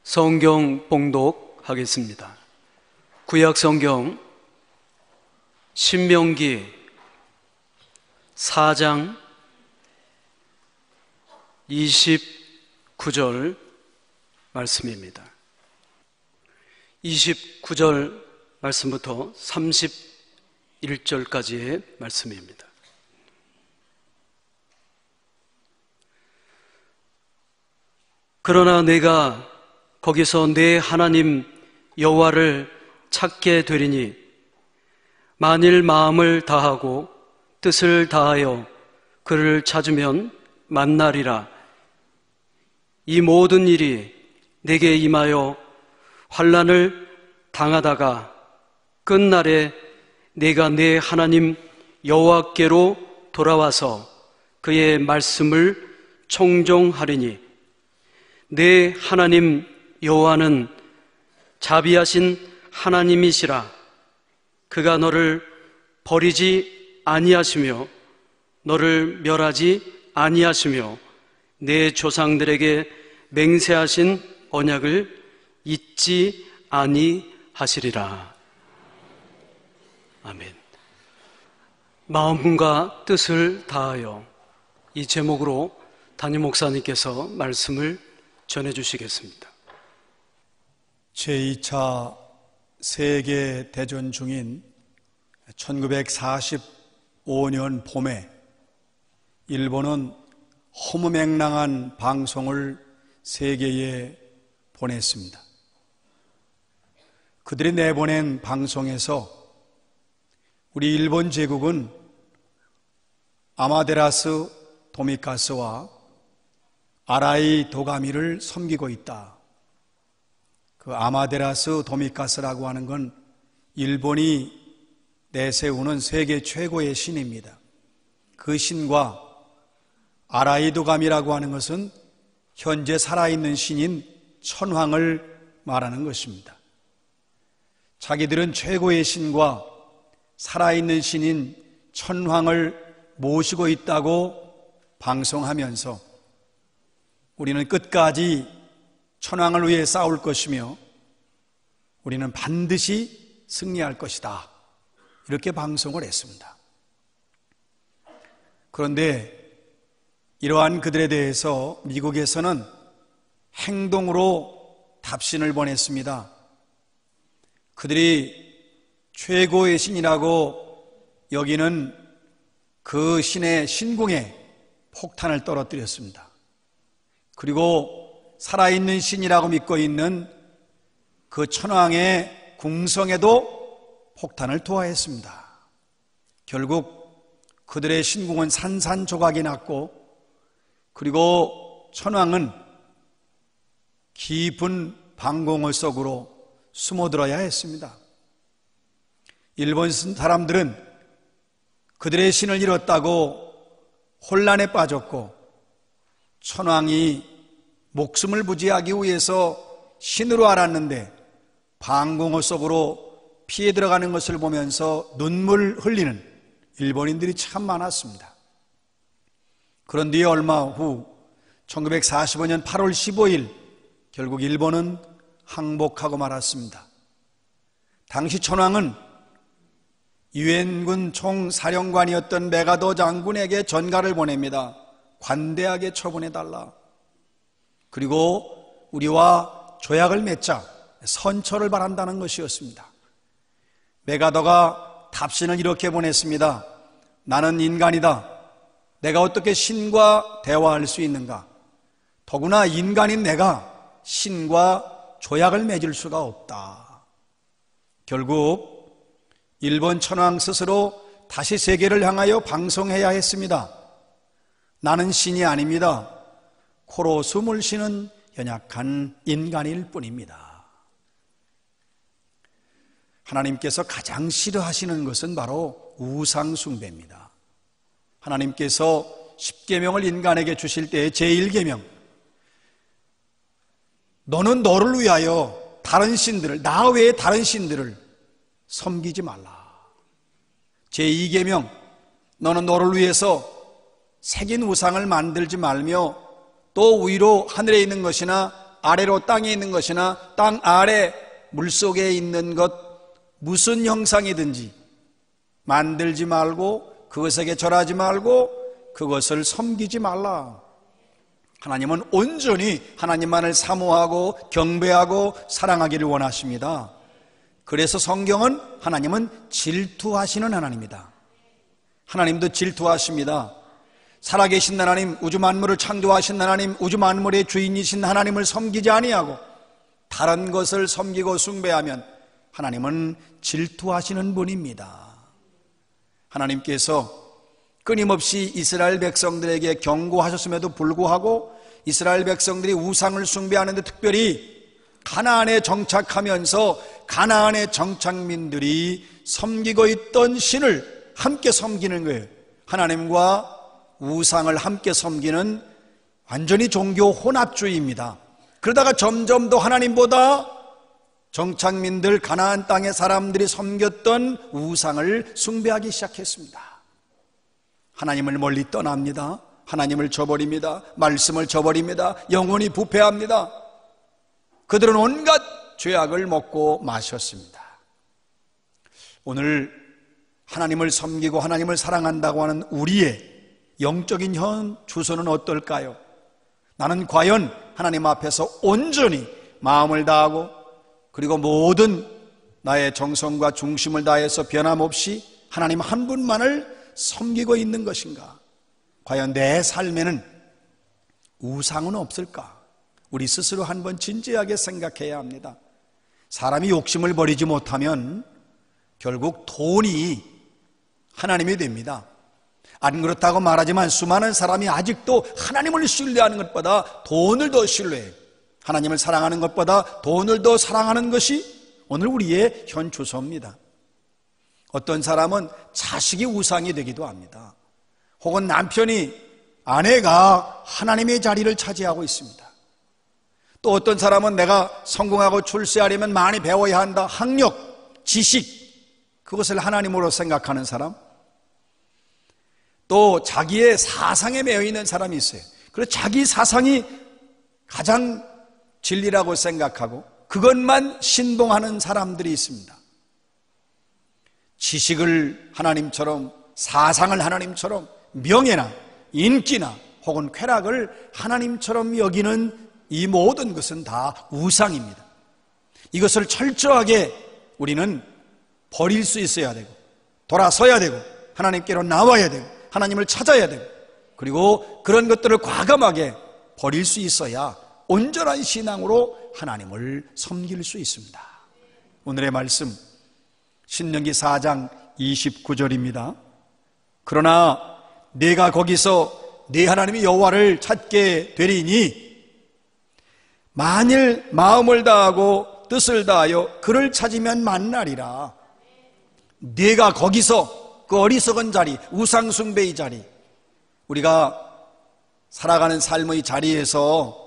성경 봉독하겠습니다. 구약 성경 신명기 4장 29절 말씀입니다. 29절 말씀부터 31절까지의 말씀입니다. 그러나 내가 거기서 내 하나님 여호와를 찾게 되리니 만일 마음을 다하고 뜻을 다하여 그를 찾으면 만나리라. 이 모든 일이 내게 임하여 환난을 당하다가 끝날에 내가 내 하나님 여호와께로 돌아와서 그의 말씀을 청종하리니 내 하나님 여호와는 자비하신 하나님이시라. 그가 너를 버리지 아니하시며 너를 멸하지 아니하시며 내 조상들에게 맹세하신 언약을 잊지 아니하시리라. 아멘. 마음과 뜻을 다하여, 이 제목으로 담임 목사님께서 말씀을 전해주시겠습니다. 제2차 세계대전 중인 1945년 봄에 일본은 허무맹랑한 방송을 세계에 보냈습니다. 그들이 내보낸 방송에서 우리 일본 제국은 아마데라스 도미카스와 아라이 도가미를 섬기고 있다. 그 아마데라스 도미카스라고 하는 건 일본이 내세우는 세계 최고의 신입니다. 그 신과 아라이 도가미라고 하는 것은 현재 살아있는 신인 천황을 말하는 것입니다. 자기들은 최고의 신과 살아있는 신인 천황을 모시고 있다고 방송하면서 우리는 끝까지 천황을 위해 싸울 것이며 우리는 반드시 승리할 것이다, 이렇게 방송을 했습니다. 그런데 이러한 그들에 대해서 미국에서는 행동으로 답신을 보냈습니다. 그들이 최고의 신이라고 여기는 그 신의 신궁에 폭탄을 떨어뜨렸습니다. 그리고 살아있는 신이라고 믿고 있는 그 천황의 궁성에도 폭탄을 투하했습니다. 결국 그들의 신궁은 산산조각이 났고, 그리고 천황은 깊은 방공호 속으로 숨어들어야 했습니다. 일본 사람들은 그들의 신을 잃었다고 혼란에 빠졌고, 천황이 목숨을 부지하기 위해서 신으로 알았는데 방공호 속으로 피해 들어가는 것을 보면서 눈물 흘리는 일본인들이 참 많았습니다. 그런 뒤에 얼마 후 1945년 8월 15일 결국 일본은 항복하고 말았습니다. 당시 천황은 유엔군 총사령관이었던 메가도 장군에게 전가를 보냅니다. 관대하게 처분해달라. 그리고 우리와 조약을 맺자, 선처를 바란다는 것이었습니다. 메가더가 답신을 이렇게 보냈습니다. 나는 인간이다. 내가 어떻게 신과 대화할 수 있는가? 더구나 인간인 내가 신과 조약을 맺을 수가 없다. 결국 일본 천황 스스로 다시 세계를 향하여 방송해야 했습니다. 나는 신이 아닙니다. 코로 숨을 쉬는 연약한 인간일 뿐입니다. 하나님께서 가장 싫어하시는 것은 바로 우상숭배입니다. 하나님께서 10계명을 인간에게 주실 때의 제1계명, 너는 너를 위하여 다른 신들을, 나 외에 다른 신들을 섬기지 말라. 제2계명, 너는 너를 위해서 새긴 우상을 만들지 말며 또 위로 하늘에 있는 것이나 아래로 땅에 있는 것이나 땅 아래 물속에 있는 것 무슨 형상이든지 만들지 말고 그것에게 절하지 말고 그것을 섬기지 말라. 하나님은 온전히 하나님만을 사모하고 경배하고 사랑하기를 원하십니다. 그래서 성경은 하나님은 질투하시는 하나님이다. 하나님도 질투하십니다. 살아계신 하나님, 우주 만물을 창조하신 하나님, 우주 만물의 주인이신 하나님을 섬기지 아니하고 다른 것을 섬기고 숭배하면 하나님은 질투하시는 분입니다. 하나님께서 끊임없이 이스라엘 백성들에게 경고하셨음에도 불구하고 이스라엘 백성들이 우상을 숭배하는데 특별히 가나안에 정착하면서 가나안의 정착민들이 섬기고 있던 신을 함께 섬기는 거예요. 하나님과 우상을 함께 섬기는 완전히 종교 혼합주의입니다. 그러다가 점점 더 하나님보다 정착민들 가나안 땅의 사람들이 섬겼던 우상을 숭배하기 시작했습니다. 하나님을 멀리 떠납니다. 하나님을 저버립니다. 말씀을 저버립니다. 영혼이 부패합니다. 그들은 온갖 죄악을 먹고 마셨습니다. 오늘 하나님을 섬기고 하나님을 사랑한다고 하는 우리의 영적인 현 주소는 어떨까요? 나는 과연 하나님 앞에서 온전히 마음을 다하고 그리고 모든 나의 정성과 중심을 다해서 변함없이 하나님 한 분만을 섬기고 있는 것인가? 과연 내 삶에는 우상은 없을까? 우리 스스로 한번 진지하게 생각해야 합니다. 사람이 욕심을 버리지 못하면 결국 돈이 하나님이 됩니다. 안 그렇다고 말하지만 수많은 사람이 아직도 하나님을 신뢰하는 것보다 돈을 더 신뢰해요. 하나님을 사랑하는 것보다 돈을 더 사랑하는 것이 오늘 우리의 현 주소입니다. 어떤 사람은 자식이 우상이 되기도 합니다. 혹은 남편이 아내가 하나님의 자리를 차지하고 있습니다. 또 어떤 사람은 내가 성공하고 출세하려면 많이 배워야 한다. 학력, 지식, 그것을 하나님으로 생각하는 사람. 또 자기의 사상에 매여 있는 사람이 있어요. 그래서 자기 사상이 가장 진리라고 생각하고 그것만 신봉하는 사람들이 있습니다. 지식을 하나님처럼, 사상을 하나님처럼, 명예나 인기나 혹은 쾌락을 하나님처럼 여기는 이 모든 것은 다 우상입니다. 이것을 철저하게 우리는 버릴 수 있어야 되고 돌아서야 되고 하나님께로 나와야 되고 하나님을 찾아야 되고 그리고 그런 것들을 과감하게 버릴 수 있어야 온전한 신앙으로 하나님을 섬길 수 있습니다. 오늘의 말씀 신명기 4장 29절입니다. 그러나 내가 거기서 네 하나님의 여호와를 찾게 되리니 만일 마음을 다하고 뜻을 다하여 그를 찾으면 만나리라. 네가 거기서 그 어리석은 자리, 우상숭배의 자리, 우리가 살아가는 삶의 자리에서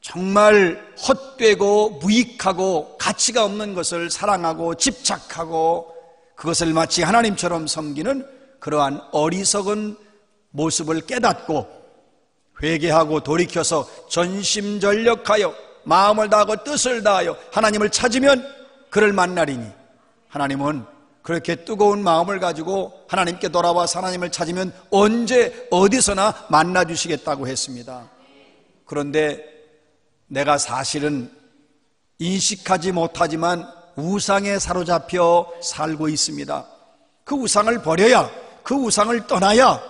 정말 헛되고 무익하고 가치가 없는 것을 사랑하고 집착하고 그것을 마치 하나님처럼 섬기는 그러한 어리석은 모습을 깨닫고 회개하고 돌이켜서 전심전력하여 마음을 다하고 뜻을 다하여 하나님을 찾으면 그를 만나리니, 하나님은 그렇게 뜨거운 마음을 가지고 하나님께 돌아와서 하나님을 찾으면 언제 어디서나 만나주시겠다고 했습니다. 그런데 내가 사실은 인식하지 못하지만 우상에 사로잡혀 살고 있습니다. 그 우상을 버려야, 그 우상을 떠나야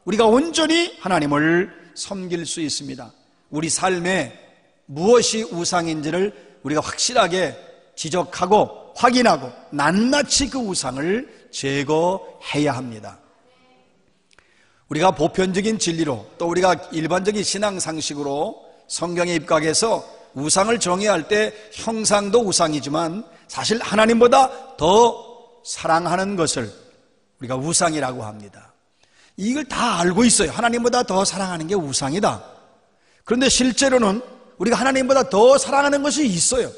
우리가 온전히 하나님을 섬길 수 있습니다. 우리 삶에 무엇이 우상인지를 우리가 확실하게 지적하고 확인하고 낱낱이 그 우상을 제거해야 합니다. 우리가 보편적인 진리로 또 우리가 일반적인 신앙 상식으로 성경에 입각해서 우상을 정의할 때 형상도 우상이지만 사실 하나님보다 더 사랑하는 것을 우리가 우상이라고 합니다. 이걸 다 알고 있어요. 하나님보다 더 사랑하는 게 우상이다. 그런데 실제로는 우리가 하나님보다 더 사랑하는 것이 있어요.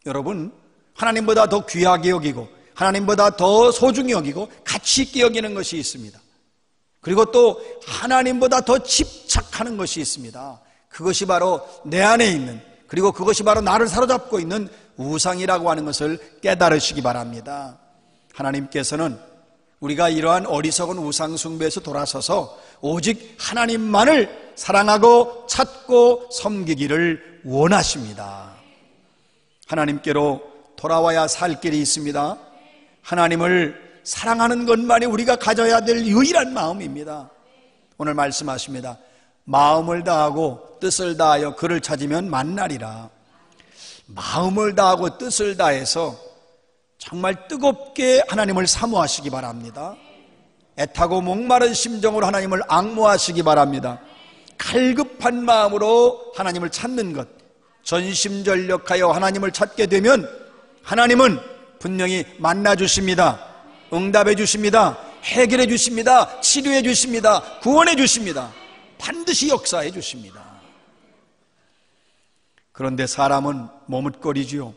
여러분, 하나님보다 더 귀하게 여기고 하나님보다 더 소중히 여기고 가치 있게 여기는 것이 있습니다. 그리고 또 하나님보다 더 집착하는 것이 있습니다. 그것이 바로 내 안에 있는, 그리고 그것이 바로 나를 사로잡고 있는 우상이라고 하는 것을 깨달으시기 바랍니다. 하나님께서는 우리가 이러한 어리석은 우상 숭배에서 돌아서서 오직 하나님만을 사랑하고 찾고 섬기기를 원하십니다. 하나님께로 돌아와야 살 길이 있습니다. 하나님을 사랑하는 것만이 우리가 가져야 될 유일한 마음입니다. 오늘 말씀하십니다. 마음을 다하고 뜻을 다하여 그를 찾으면 만나리라. 마음을 다하고 뜻을 다해서 정말 뜨겁게 하나님을 사모하시기 바랍니다. 애타고 목마른 심정으로 하나님을 앙모하시기 바랍니다. 갈급한 마음으로 하나님을 찾는 것, 전심전력하여 하나님을 찾게 되면 하나님은 분명히 만나주십니다. 응답해 주십니다. 해결해 주십니다. 치료해 주십니다. 구원해 주십니다. 반드시 역사해 주십니다. 그런데 사람은 머뭇거리지요.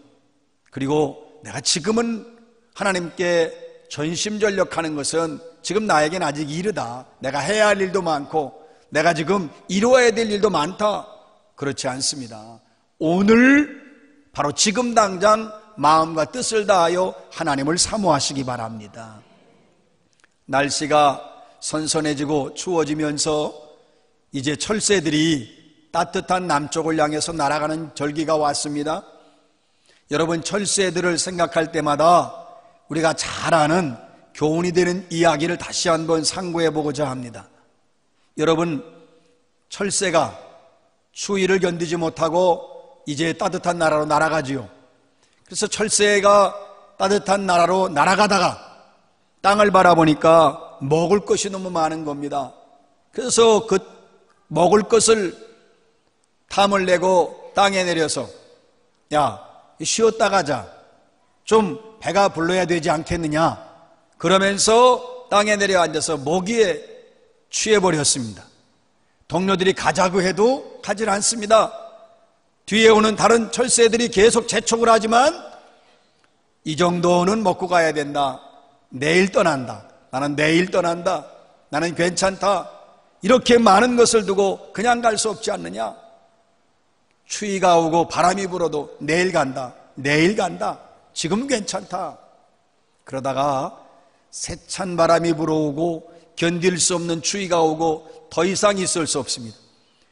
그리고 내가 지금은 하나님께 전심전력하는 것은 지금 나에겐 아직 이르다. 내가 해야 할 일도 많고 내가 지금 이루어야 될 일도 많다. 그렇지 않습니다. 오늘 바로 지금 당장 마음과 뜻을 다하여 하나님을 사모하시기 바랍니다. 날씨가 선선해지고 추워지면서 이제 철새들이 따뜻한 남쪽을 향해서 날아가는 절기가 왔습니다. 여러분, 철새들을 생각할 때마다 우리가 잘 아는 교훈이 되는 이야기를 다시 한번 상고해 보고자 합니다. 여러분, 철새가 추위를 견디지 못하고 이제 따뜻한 나라로 날아가지요. 그래서 철새가 따뜻한 나라로 날아가다가 땅을 바라보니까 먹을 것이 너무 많은 겁니다. 그래서 그 먹을 것을 탐을 내고 땅에 내려서, 야, 쉬었다 가자. 좀 배가 불러야 되지 않겠느냐. 그러면서 땅에 내려 앉아서 모기에 취해버렸습니다. 동료들이 가자고 해도 가질 않습니다. 뒤에 오는 다른 철새들이 계속 재촉을 하지만 이 정도는 먹고 가야 된다. 내일 떠난다. 나는 내일 떠난다. 나는 괜찮다. 이렇게 많은 것을 두고 그냥 갈 수 없지 않느냐. 추위가 오고 바람이 불어도 내일 간다. 내일 간다. 지금 괜찮다. 그러다가 세찬 바람이 불어오고 견딜 수 없는 추위가 오고 더 이상 있을 수 없습니다.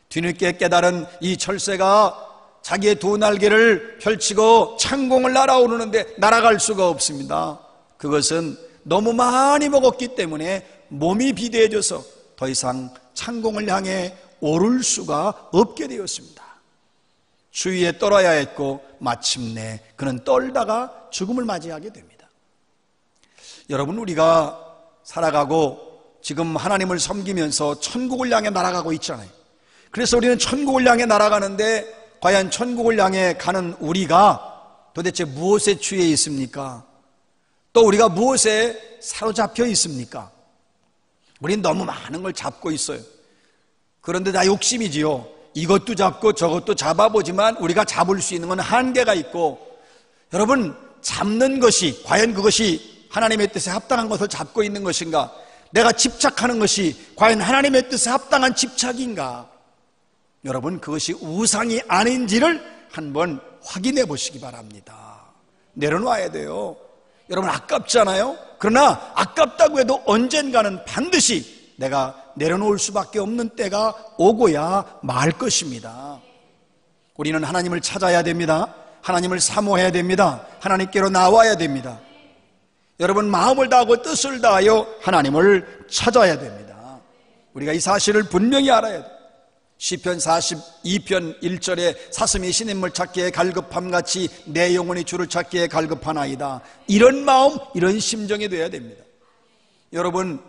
뒤늦게 깨달은 이 철새가 자기의 두 날개를 펼치고 창공을 날아오르는데 날아갈 수가 없습니다. 그것은 너무 많이 먹었기 때문에 몸이 비대해져서 더 이상 창공을 향해 오를 수가 없게 되었습니다. 추위에 떨어야 했고 마침내 그는 떨다가 죽음을 맞이하게 됩니다. 여러분, 우리가 살아가고 지금 하나님을 섬기면서 천국을 향해 날아가고 있잖아요. 그래서 우리는 천국을 향해 날아가는데 과연 천국을 향해 가는 우리가 도대체 무엇에 취해 있습니까? 또 우리가 무엇에 사로잡혀 있습니까? 우리는 너무 많은 걸 잡고 있어요. 그런데 다 욕심이지요. 이것도 잡고 저것도 잡아보지만 우리가 잡을 수 있는 건 한계가 있고, 여러분, 잡는 것이 과연 그것이 하나님의 뜻에 합당한 것을 잡고 있는 것인가? 내가 집착하는 것이 과연 하나님의 뜻에 합당한 집착인가? 여러분, 그것이 우상이 아닌지를 한번 확인해 보시기 바랍니다. 내려놔야 돼요. 여러분, 아깝잖아요? 그러나 아깝다고 해도 언젠가는 반드시 내가 내려놓을 수밖에 없는 때가 오고야 말 것입니다. 우리는 하나님을 찾아야 됩니다. 하나님을 사모해야 됩니다. 하나님께로 나와야 됩니다. 여러분, 마음을 다하고 뜻을 다하여 하나님을 찾아야 됩니다. 우리가 이 사실을 분명히 알아야 돼요. 시편 42편 1절에 사슴이 신인물 찾기에 갈급함같이 내 영혼이 주를 찾기에 갈급하나이다. 이런 마음, 이런 심정이 돼야 됩니다. 여러분,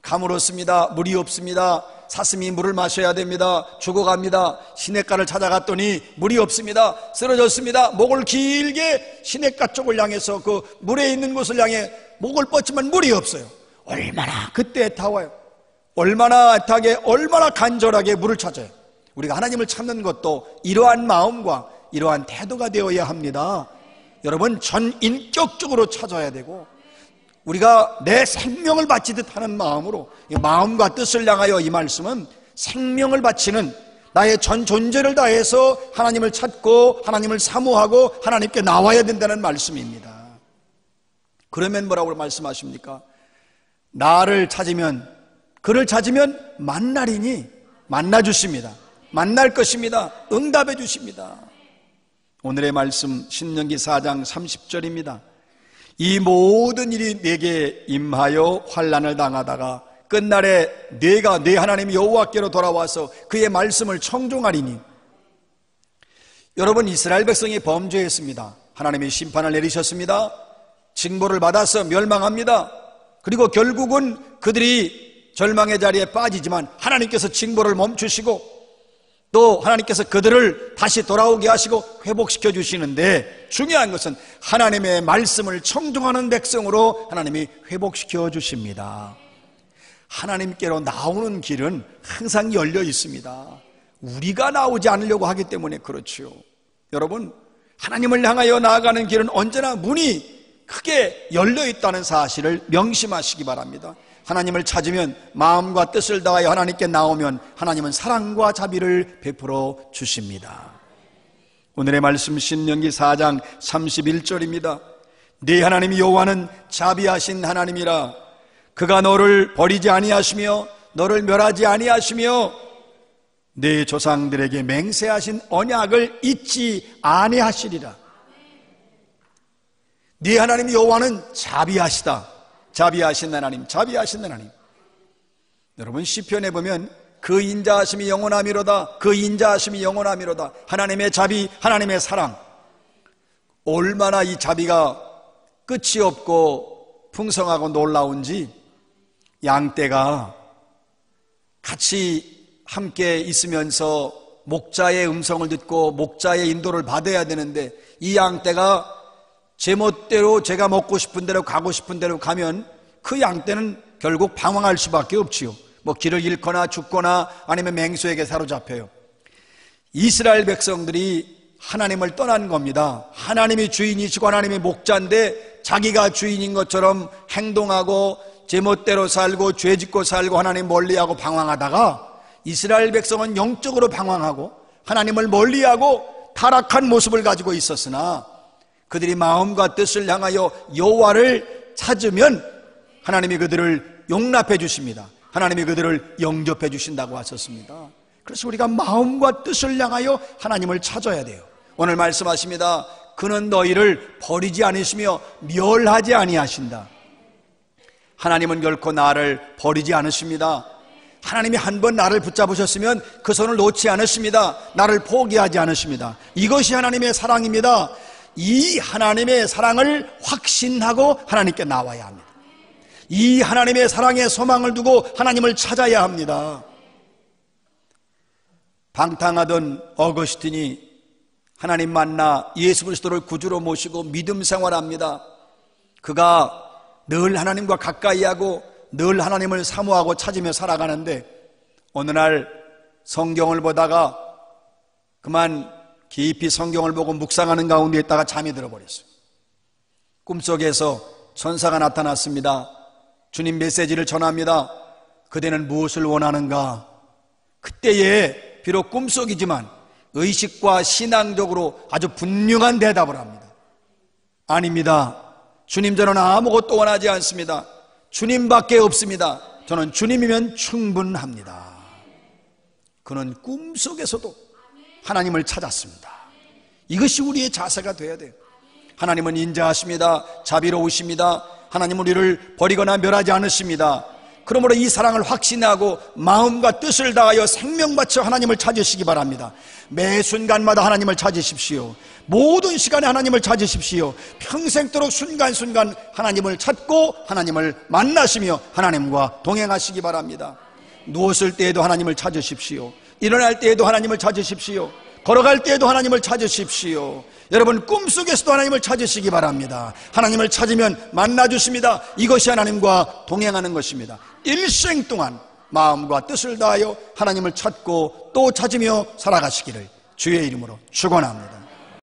가물었습니다. 물이 없습니다. 사슴이 물을 마셔야 됩니다. 죽어갑니다. 시냇가를 찾아갔더니 물이 없습니다. 쓰러졌습니다. 목을 길게 시냇가 쪽을 향해서 그 물에 있는 곳을 향해 목을 뻗지만 물이 없어요. 얼마나 그때 애타워요. 얼마나 애타게, 얼마나 간절하게 물을 찾아요. 우리가 하나님을 찾는 것도 이러한 마음과 이러한 태도가 되어야 합니다. 여러분, 전인격적으로 찾아야 되고, 우리가 내 생명을 바치듯 하는 마음으로, 마음과 뜻을 향하여 이 말씀은 생명을 바치는, 나의 전 존재를 다해서 하나님을 찾고 하나님을 사모하고 하나님께 나와야 된다는 말씀입니다. 그러면 뭐라고 말씀하십니까? 나를 찾으면, 그를 찾으면 만나리니, 만나주십니다. 만날 것입니다. 응답해 주십니다. 오늘의 말씀 신명기 4장 30절입니다. 이 모든 일이 내게 임하여 환난을 당하다가 끝날에 내가 내 하나님 여호와께로 돌아와서 그의 말씀을 청종하리니. 여러분, 이스라엘 백성이 범죄했습니다. 하나님이 심판을 내리셨습니다. 징벌을 받아서 멸망합니다. 그리고 결국은 그들이 절망의 자리에 빠지지만 하나님께서 징벌을 멈추시고 또 하나님께서 그들을 다시 돌아오게 하시고 회복시켜 주시는데, 중요한 것은 하나님의 말씀을 청종하는 백성으로 하나님이 회복시켜 주십니다. 하나님께로 나오는 길은 항상 열려 있습니다. 우리가 나오지 않으려고 하기 때문에 그렇죠. 여러분, 하나님을 향하여 나아가는 길은 언제나 문이 크게 열려 있다는 사실을 명심하시기 바랍니다. 하나님을 찾으면, 마음과 뜻을 다하여 하나님께 나오면 하나님은 사랑과 자비를 베풀어 주십니다. 오늘의 말씀 신명기 4장 31절입니다. 네 하나님 여호와는 자비하신 하나님이라. 그가 너를 버리지 아니하시며 너를 멸하지 아니하시며 네 조상들에게 맹세하신 언약을 잊지 아니하시리라. 네 하나님 여호와는 자비하시다. 자비하신 하나님, 자비하신 하나님. 여러분, 시편에 보면 그 인자하심이 영원하미로다, 그 인자하심이 영원하미로다. 하나님의 자비, 하나님의 사랑. 얼마나 이 자비가 끝이 없고 풍성하고 놀라운지, 양떼가 같이 함께 있으면서 목자의 음성을 듣고 목자의 인도를 받아야 되는데, 이 양떼가 제멋대로 제가 먹고 싶은 대로 가고 싶은 대로 가면 그 양떼는 결국 방황할 수밖에 없지요. 뭐 길을 잃거나 죽거나 아니면 맹수에게 사로잡혀요. 이스라엘 백성들이 하나님을 떠난 겁니다. 하나님이 주인이시고 하나님이 목자인데 자기가 주인인 것처럼 행동하고 제멋대로 살고 죄짓고 살고 하나님 멀리하고 방황하다가, 이스라엘 백성은 영적으로 방황하고 하나님을 멀리하고 타락한 모습을 가지고 있었으나 그들이 마음과 뜻을 향하여 여호와를 찾으면 하나님이 그들을 용납해 주십니다. 하나님이 그들을 영접해 주신다고 하셨습니다. 그래서 우리가 마음과 뜻을 향하여 하나님을 찾아야 돼요. 오늘 말씀하십니다. 그는 너희를 버리지 않으시며 멸하지 아니하신다. 하나님은 결코 나를 버리지 않으십니다. 하나님이 한 번 나를 붙잡으셨으면 그 손을 놓지 않으십니다. 나를 포기하지 않으십니다. 이것이 하나님의 사랑입니다. 이 하나님의 사랑을 확신하고 하나님께 나와야 합니다. 이 하나님의 사랑의 소망을 두고 하나님을 찾아야 합니다. 방탕하던 어거스틴이 하나님 만나 예수 그리스도를 구주로 모시고 믿음 생활합니다. 그가 늘 하나님과 가까이 하고 늘 하나님을 사모하고 찾으며 살아가는데, 어느 날 성경을 보다가 그만 깊이 성경을 보고 묵상하는 가운데 있다가 잠이 들어버렸어요. 꿈속에서 천사가 나타났습니다. 주님 메시지를 전합니다. 그대는 무엇을 원하는가? 그때에 비록 꿈속이지만 의식과 신앙적으로 아주 분명한 대답을 합니다. 아닙니다. 주님, 저는 아무것도 원하지 않습니다. 주님밖에 없습니다. 저는 주님이면 충분합니다. 그는 꿈속에서도 하나님을 찾았습니다. 이것이 우리의 자세가 되어야 돼요. 하나님은 인자하십니다. 자비로우십니다. 하나님은 우리를 버리거나 멸하지 않으십니다. 그러므로 이 사랑을 확신하고 마음과 뜻을 다하여 생명 바쳐 하나님을 찾으시기 바랍니다. 매 순간마다 하나님을 찾으십시오. 모든 시간에 하나님을 찾으십시오. 평생도록 순간순간 하나님을 찾고 하나님을 만나시며 하나님과 동행하시기 바랍니다. 누웠을 때에도 하나님을 찾으십시오. 일어날 때에도 하나님을 찾으십시오. 걸어갈 때에도 하나님을 찾으십시오. 여러분, 꿈속에서도 하나님을 찾으시기 바랍니다. 하나님을 찾으면 만나주십니다. 이것이 하나님과 동행하는 것입니다. 일생 동안 마음과 뜻을 다하여 하나님을 찾고 또 찾으며 살아가시기를 주의 이름으로 축원합니다.